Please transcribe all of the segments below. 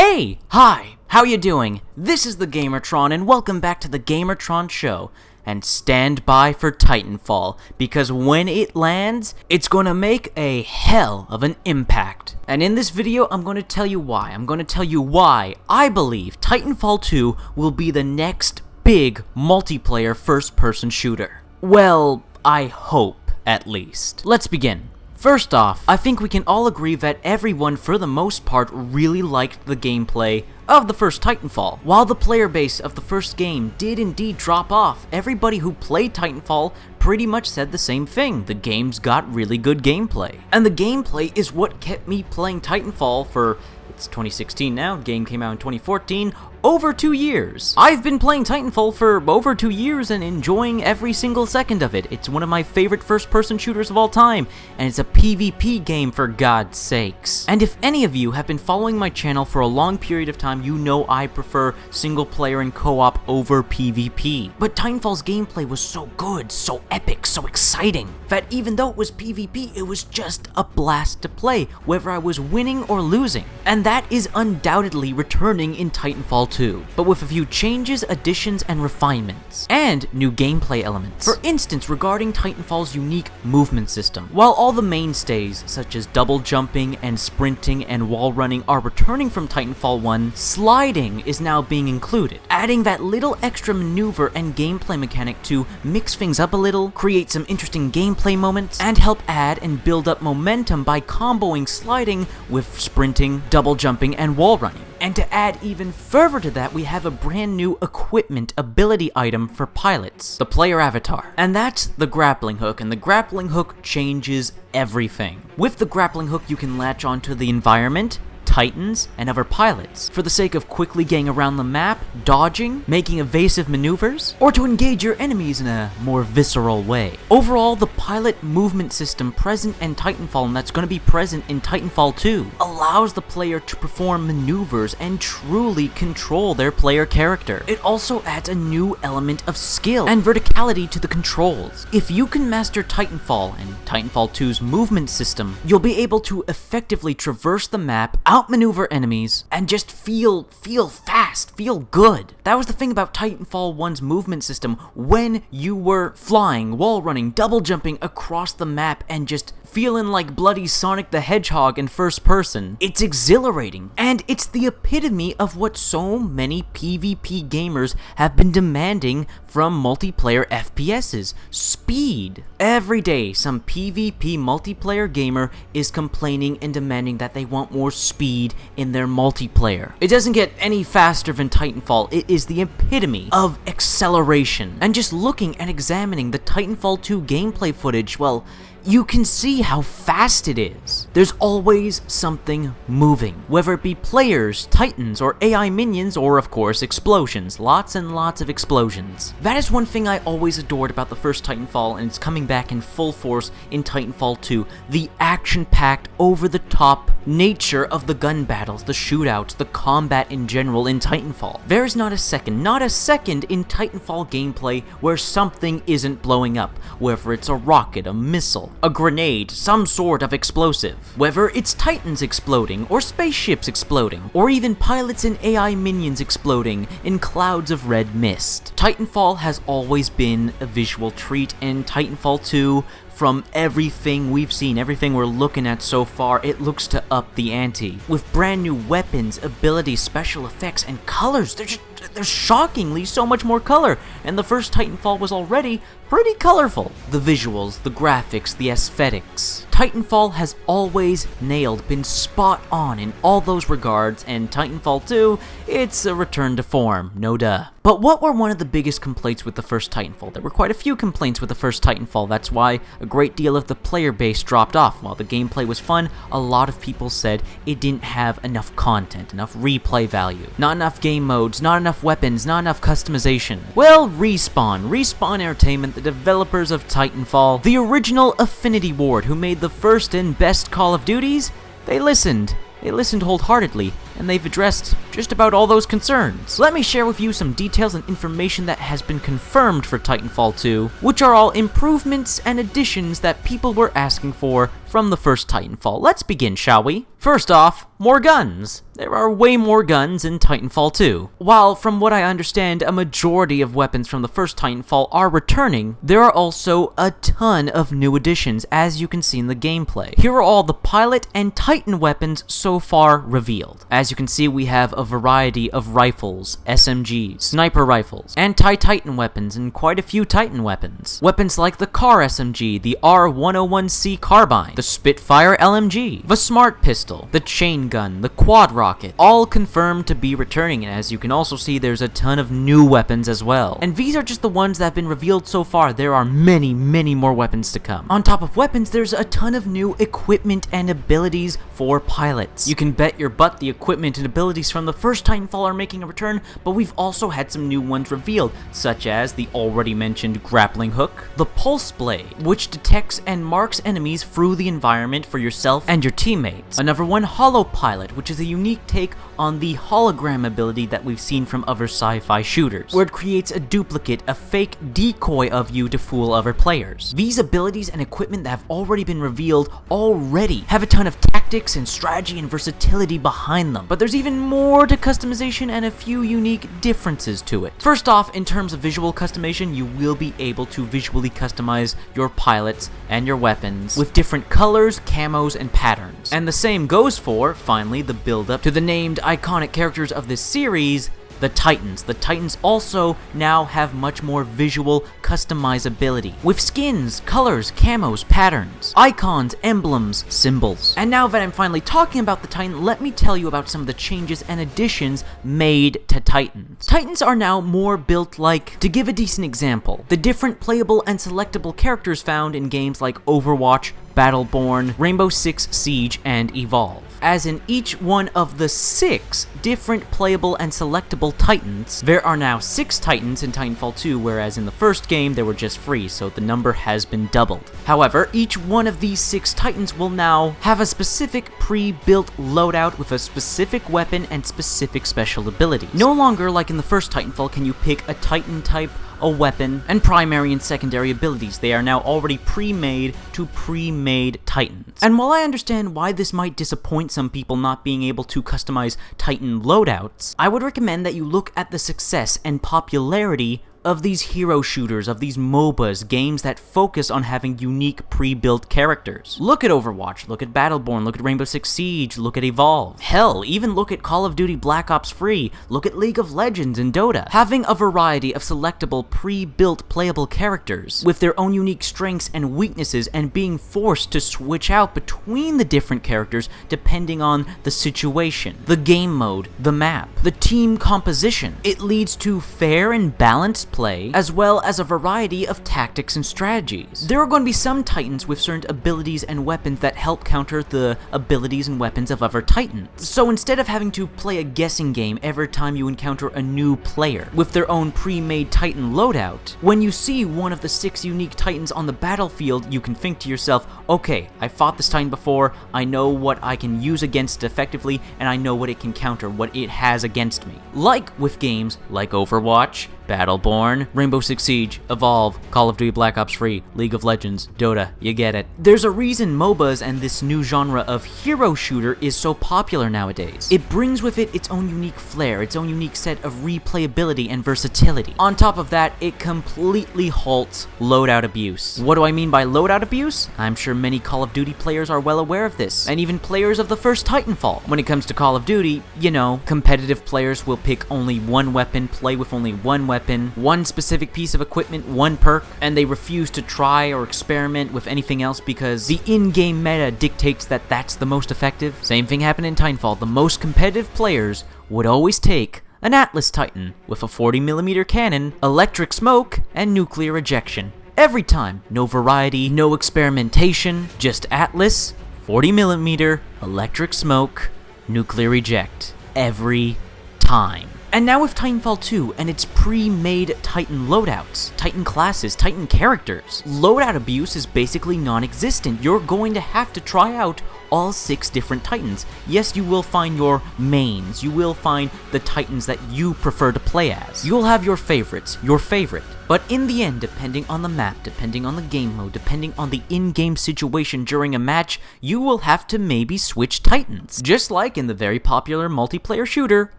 Hey! Hi! How you doing? This is the Gamertron and welcome back to the Gamertron Show. And stand by for Titanfall, because when it lands, it's gonna make a hell of an impact. And in this video, I'm gonna tell you why. I'm gonna tell you why I believe Titanfall 2 will be the next big multiplayer first-person shooter. Well, I hope, at least. Let's begin. First off, I think we can all agree that everyone, for the most part, really liked the gameplay of the first Titanfall. While the player base of the first game did indeed drop off, everybody who played Titanfall pretty much said the same thing. The game's got really good gameplay. And the gameplay is what kept me playing Titanfall for, it's 2016 now, the game came out in 2014, over 2 years. I've been playing Titanfall for over 2 years and enjoying every single second of it. It's one of my favorite first-person shooters of all time, and it's a PvP game for God's sakes. And if any of you have been following my channel for a long period of time, you know I prefer single-player and co-op over PvP. But Titanfall's gameplay was so good, so epic, so exciting, that even though it was PvP, it was just a blast to play, whether I was winning or losing. And that is undoubtedly returning in Titanfall 2, but with a few changes, additions, and refinements, and new gameplay elements. For instance, regarding Titanfall's unique movement system. While all the mainstays, such as double jumping and sprinting and wall running, are returning from Titanfall 1, sliding is now being included, adding that little extra maneuver and gameplay mechanic to mix things up a little, create some interesting gameplay moments, and help add and build up momentum by comboing sliding with sprinting, double jumping, and wall running. And to add even further to that, we have a brand new equipment ability item for pilots, the player avatar. And that's the grappling hook, and the grappling hook changes everything. With the grappling hook, you can latch onto the environment, Titans, and other pilots, for the sake of quickly getting around the map, dodging, making evasive maneuvers, or to engage your enemies in a more visceral way. Overall, the pilot movement system present in Titanfall, and that's going to be present in Titanfall 2, allows the player to perform maneuvers and truly control their player character. It also adds a new element of skill and verticality to the controls. If you can master Titanfall and Titanfall 2's movement system, you'll be able to effectively traverse the map, outmaneuver enemies, and just feel fast, feel good. That was the thing about Titanfall 1's movement system. When you were flying, wall running, double jumping across the map, and just feeling like bloody Sonic the Hedgehog in first person. It's exhilarating, and it's the epitome of what so many PvP gamers have been demanding from multiplayer FPSs: speed. Every day, some PvP multiplayer gamer is complaining and demanding that they want more speed in their multiplayer. It doesn't get any faster than Titanfall. It is the epitome of acceleration. And just looking and examining the Titanfall 2 gameplay footage, well, you can see how fast it is. There's always something moving, whether it be players, titans, or AI minions, or of course explosions. Lots and lots of explosions. That is one thing I always adored about the first Titanfall, and it's coming back in full force in Titanfall 2. The action-packed, over-the-top nature of the gun battles, the shootouts, the combat in general in Titanfall. There is not a second in Titanfall gameplay where something isn't blowing up, whether it's a rocket, a missile, a grenade, some sort of explosive. Whether it's titans exploding, or spaceships exploding, or even pilots and AI minions exploding in clouds of red mist. Titanfall has always been a visual treat, and Titanfall 2, from everything we've seen, everything we're looking at so far, it looks to up the ante. With brand new weapons, abilities, special effects, and colors, there's shockingly so much more color, and the first Titanfall was already pretty colorful. The visuals, the graphics, the aesthetics. Titanfall has always been spot on in all those regards, and Titanfall 2, it's a return to form, no duh. But what were one of the biggest complaints with the first Titanfall? There were quite a few complaints with the first Titanfall. That's why a great deal of the player base dropped off. While the gameplay was fun, a lot of people said it didn't have enough content, enough replay value, not enough game modes, not enough weapons, not enough customization. Well, Respawn Entertainment, the developers of Titanfall, the original Affinity Ward who made the first and best Call of Duties, they listened wholeheartedly, and they've addressed just about all those concerns. Let me share with you some details and information that has been confirmed for Titanfall 2, which are all improvements and additions that people were asking for from the first Titanfall. Let's begin, shall we? First off, more guns. there are way more guns in Titanfall 2. While, from what I understand, a majority of weapons from the first Titanfall are returning, there are also a ton of new additions, as you can see in the gameplay. Here are all the pilot and Titan weapons so far revealed. As you can see, we have a variety of rifles, SMGs, sniper rifles, anti-Titan weapons, and quite a few Titan weapons. Weapons like the Car SMG, the R101C carbine, the Spitfire LMG, the Smart Pistol, the Chain Gun, the Quad Rocket, all confirmed to be returning, and as you can also see, there's a ton of new weapons as well. And these are just the ones that have been revealed so far. There are many more weapons to come. On top of weapons, there's a ton of new equipment and abilities for pilots. You can bet your butt the equipment and abilities from the first Titanfall are making a return, but we've also had some new ones revealed, such as the already mentioned grappling hook, the pulse blade, which detects and marks enemies through the environment for yourself and your teammates. Another one, Holo Pilot, which is a unique take on the hologram ability that we've seen from other sci-fi shooters, where it creates a duplicate, a fake decoy of you to fool other players. These abilities and equipment that have already been revealed already have a ton of tactics and strategy and versatility behind them, but there's even more to customization and a few unique differences to it. First off, in terms of visual customization, you will be able to visually customize your pilots and your weapons with different colors, camos, and patterns. And the same goes for, finally, the build-up to the named iconic characters of this series, the Titans. The Titans also now have much more visual customizability, with skins, colors, camos, patterns, icons, emblems, symbols. And now that I'm finally talking about the Titan, let me tell you about some of the changes and additions made to Titans. Titans are now more built like, to give a decent example, the different playable and selectable characters found in games like Overwatch, Battleborn, Rainbow Six Siege, and Evolve. As in each one of the 6 different playable and selectable Titans, there are now 6 Titans in Titanfall 2, whereas in the first game there were just 3, so the number has been doubled. However, each one of these 6 Titans will now have a specific pre-built loadout with a specific weapon and specific special abilities. No longer, like in the first Titanfall, can you pick a Titan type, a weapon, and primary and secondary abilities. They are now already pre-made to pre-made Titans. And while I understand why this might disappoint some people not being able to customize Titan loadouts, I would recommend that you look at the success and popularity of these hero shooters, of these MOBAs, games that focus on having unique pre-built characters. Look at Overwatch, look at Battleborn, look at Rainbow Six Siege, look at Evolve. Hell, even look at Call of Duty Black Ops 3, look at League of Legends and Dota. Having a variety of selectable, pre-built playable characters with their own unique strengths and weaknesses, and being forced to switch out between the different characters depending on the situation, the game mode, the map, the team composition. It leads to fair and balanced play, as well as a variety of tactics and strategies. There are going to be some Titans with certain abilities and weapons that help counter the abilities and weapons of other Titans. So instead of having to play a guessing game every time you encounter a new player with their own pre-made Titan loadout, when you see one of the 6 unique Titans on the battlefield, you can think to yourself, okay, I fought this Titan before, I know what I can use against it effectively, and I know what it can counter, what it has against me. Like with games like Overwatch, Battleborn, Rainbow Six Siege, Evolve, Call of Duty Black Ops 3, League of Legends, Dota, you get it. There's a reason MOBAs and this new genre of hero shooter is so popular nowadays. It brings with it its own unique flair, its own unique set of replayability and versatility. On top of that, it completely halts loadout abuse. What do I mean by loadout abuse? I'm sure many Call of Duty players are well aware of this, and even players of the first Titanfall. When it comes to Call of Duty, you know, competitive players will pick only one weapon, play with only one weapon, one specific piece of equipment, one perk, and they refuse to try or experiment with anything else because the in-game meta dictates that that's the most effective. Same thing happened in Titanfall. The most competitive players would always take an Atlas Titan with a 40mm cannon, electric smoke, and nuclear ejection. Every time. No variety, no experimentation, just Atlas, 40mm, electric smoke, nuclear eject. Every time. And now with Titanfall 2 and its pre-made Titan loadouts, Titan classes, Titan characters, loadout abuse is basically non-existent. You're going to have to try out all 6 different Titans. Yes, you will find your mains, you will find the Titans that you prefer to play as. You'll have your favorites, your favorite, But in the end, depending on the map, depending on the game mode, depending on the in-game situation during a match, you will have to maybe switch Titans, just like in the very popular multiplayer shooter,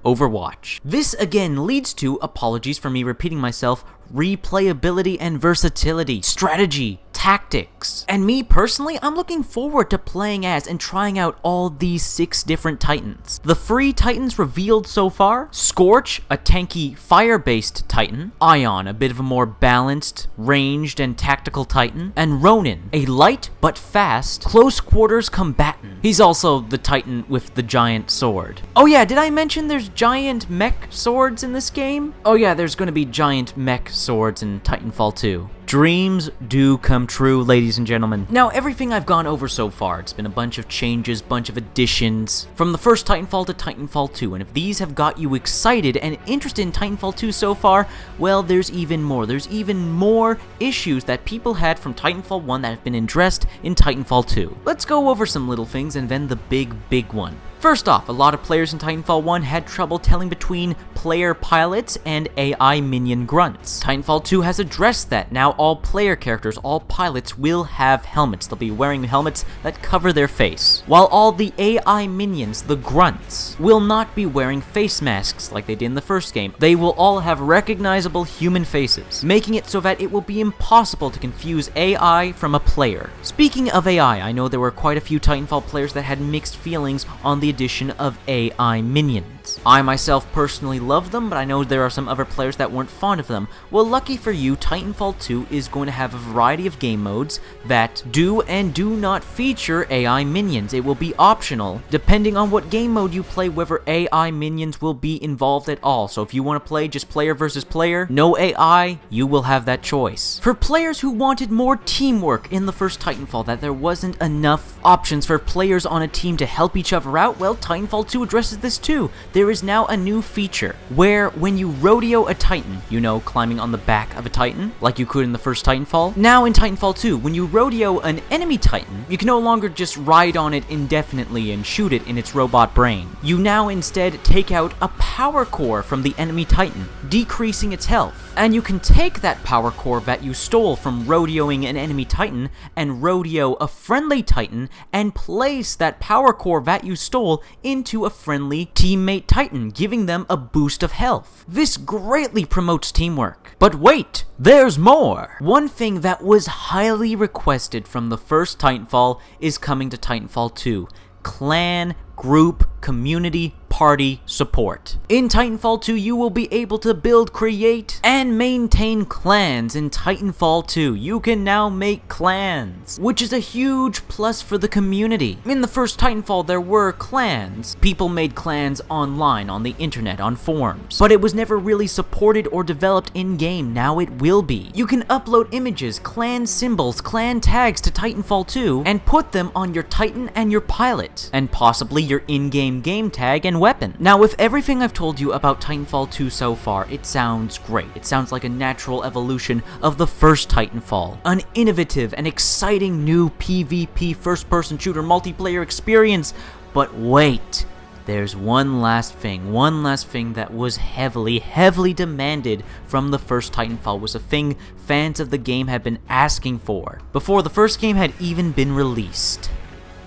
Overwatch. This again leads to, apologies for me repeating myself, replayability and versatility, strategy, tactics. And me personally, I'm looking forward to playing as and trying out all these 6 different Titans. The free Titans revealed so far: Scorch, a tanky fire-based Titan; Ion, a bit of a more balanced, ranged, and tactical Titan; and Ronin, a light but fast, close-quarters combatant. He's also the Titan with the giant sword. Oh yeah, did I mention there's giant mech swords in this game? Oh yeah, there's gonna be giant mech swords in Titanfall 2. Dreams do come true, ladies and gentlemen. Now, everything I've gone over so far, it's been a bunch of changes, bunch of additions, from the first Titanfall to Titanfall 2, and if these have got you excited and interested in Titanfall 2 so far, well, there's even more. There's even more issues that people had from Titanfall 1 that have been addressed in Titanfall 2. Let's go over some little things and then the big one. First off, a lot of players in Titanfall 1 had trouble telling between player pilots and AI minion grunts. Titanfall 2 has addressed that. Now all player characters, all pilots, will have helmets. They'll be wearing helmets that cover their face, while all the AI minions, the grunts, will not be wearing face masks like they did in the first game. They will all have recognizable human faces, making it so that it will be impossible to confuse AI from a player. Speaking of AI, I know there were quite a few Titanfall players that had mixed feelings on the addition of AI minions. I myself personally love them, but I know there are some other players that weren't fond of them. Well, lucky for you, Titanfall 2 is going to have a variety of game modes that do and do not feature AI minions. It will be optional, depending on what game mode you play, whether AI minions will be involved at all. So if you want to play just player versus player, no AI, you will have that choice. For players who wanted more teamwork in the first Titanfall, that there wasn't enough options for players on a team to help each other out, well, Titanfall 2 addresses this too. There is now a new feature where when you rodeo a Titan, you know, climbing on the back of a Titan, like you could in the first Titanfall. Now in Titanfall 2, when you rodeo an enemy Titan, you can no longer just ride on it indefinitely and shoot it in its robot brain. You now instead take out a power core from the enemy Titan, decreasing its health. And you can take that power core that you stole from rodeoing an enemy Titan and rodeo a friendly Titan and place that power core that you stole into a friendly teammate Titan, giving them a boost of health. This greatly promotes teamwork. But wait, there's more! One thing that was highly requested from the first Titanfall is coming to Titanfall 2. Clan, group, community, party support. In Titanfall 2, you will be able to build, create, and maintain clans in Titanfall 2. You can now make clans, which is a huge plus for the community. In the first Titanfall, there were clans. People made clans online, on the internet, on forums, but it was never really supported or developed in-game. Now it will be. You can upload images, clan symbols, clan tags to Titanfall 2, and put them on your Titan and your pilot, and possibly your in-game game tag and weapon. Now, with everything I've told you about Titanfall 2 so far, it sounds great. It sounds like a natural evolution of the first Titanfall. An innovative and exciting new PvP first-person shooter multiplayer experience. But wait, there's one last thing that was heavily demanded from the first Titanfall, was a thing fans of the game have been asking for before the first game had even been released.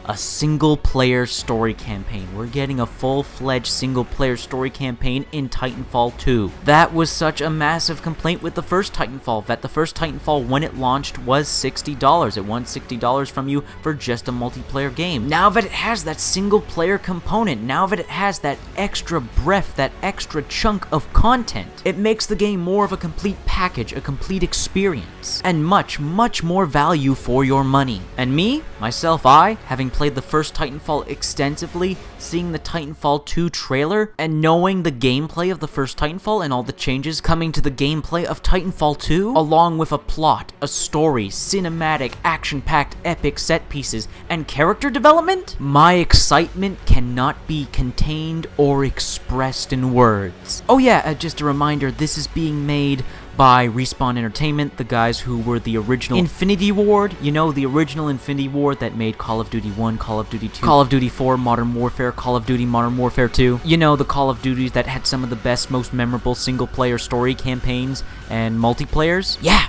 A single-player story campaign. We're getting a full-fledged single-player story campaign in Titanfall 2. That was such a massive complaint with the first Titanfall, that the first Titanfall, when it launched, was $60. It wants $60 from you for just a multiplayer game. Now that it has that single-player component, now that it has that extra breadth, that extra chunk of content, it makes the game more of a complete package, a complete experience, and much more value for your money. And me, myself, having played the first Titanfall extensively, seeing the Titanfall 2 trailer, and knowing the gameplay of the first Titanfall and all the changes coming to the gameplay of Titanfall 2, along with a plot, a story, cinematic, action-packed, epic set pieces, and character development, my excitement cannot be contained or expressed in words. Oh yeah, just a reminder, this is being made by Respawn Entertainment, the guys who were the original Infinity Ward. You know, the original Infinity Ward that made Call of Duty 1, Call of Duty 2, Call of Duty 4, Modern Warfare, Call of Duty Modern Warfare 2. You know, the Call of Duties that had some of the best, most memorable single-player story campaigns and multiplayers. Yeah.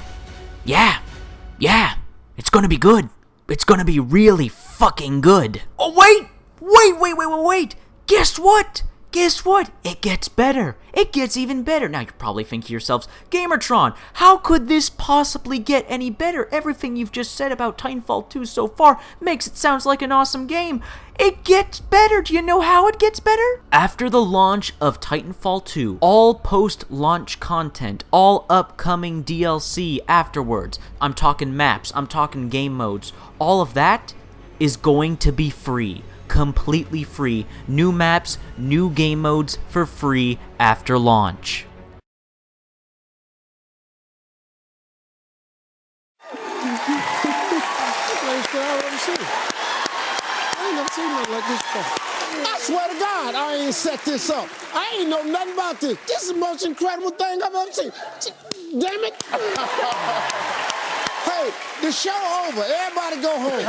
It's gonna be good. It's gonna be really fucking good. Oh, wait! Guess what? It gets better. It gets even better. Now, you're probably thinking to yourselves, Gamertron, how could this possibly get any better? Everything you've just said about Titanfall 2 so far makes it sound like an awesome game. It gets better. Do you know how it gets better? After the launch of Titanfall 2, all post-launch content, all upcoming DLC afterwards, I'm talking maps, I'm talking game modes, all of that is going to be free. Completely free. New maps, new game modes for free after launch. I swear to God, I ain't set this up. I ain't know nothing about this. This is the most incredible thing I've ever seen. Damn it. Hey, the show over. Everybody go home.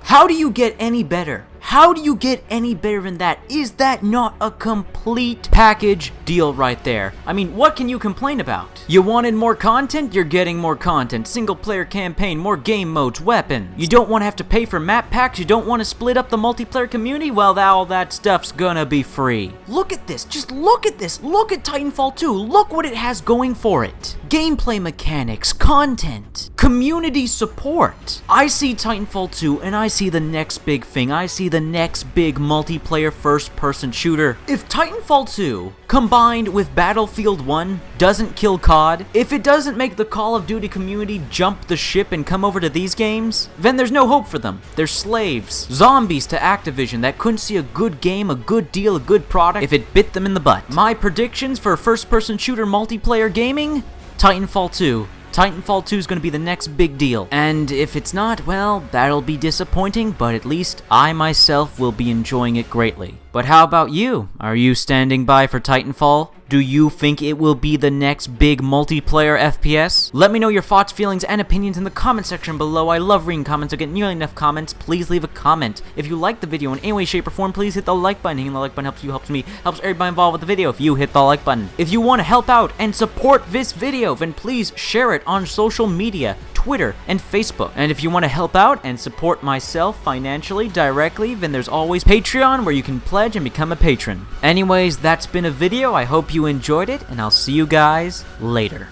How do you get any better? How do you get any better than that? Is that not a complete package deal right there? I mean, what can you complain about? You wanted more content? You're getting more content. Single player campaign, more game modes, weapons. You don't want to have to pay for map packs? You don't want to split up the multiplayer community? Well, all that stuff's gonna be free. Look at this. Just look at this. Look at Titanfall 2. Look what it has going for it. Gameplay mechanics, content, community support. I see Titanfall 2 and I see the next big thing. I see the next big multiplayer first-person shooter. If Titanfall 2 combined with Battlefield 1 doesn't kill COD, if it doesn't make the Call of Duty community jump the ship and come over to these games, then there's no hope for them. They're slaves. Zombies to Activision that couldn't see a good game, a good deal, a good product if it bit them in the butt. My predictions for first-person shooter multiplayer gaming? Titanfall 2. Titanfall 2 is going to be the next big deal. And if it's not, well, that'll be disappointing, but at least I myself will be enjoying it greatly. But how about you? Are you standing by for Titanfall? Do you think it will be the next big multiplayer FPS? Let me know your thoughts, feelings, and opinions in the comment section below. I love reading comments. I get nearly enough comments. Please leave a comment. If you like the video in any way, shape, or form, please hit the like button. Hitting the like button helps you, helps me, helps everybody involved with the video. If you hit the like button. If you want to help out and support this video, then please share it on social media, Twitter, and Facebook. And if you want to help out and support myself financially, directly, then there's always Patreon where you can pledge and become a patron. Anyways, that's been a video. I hope you enjoyed it, and I'll see you guys later.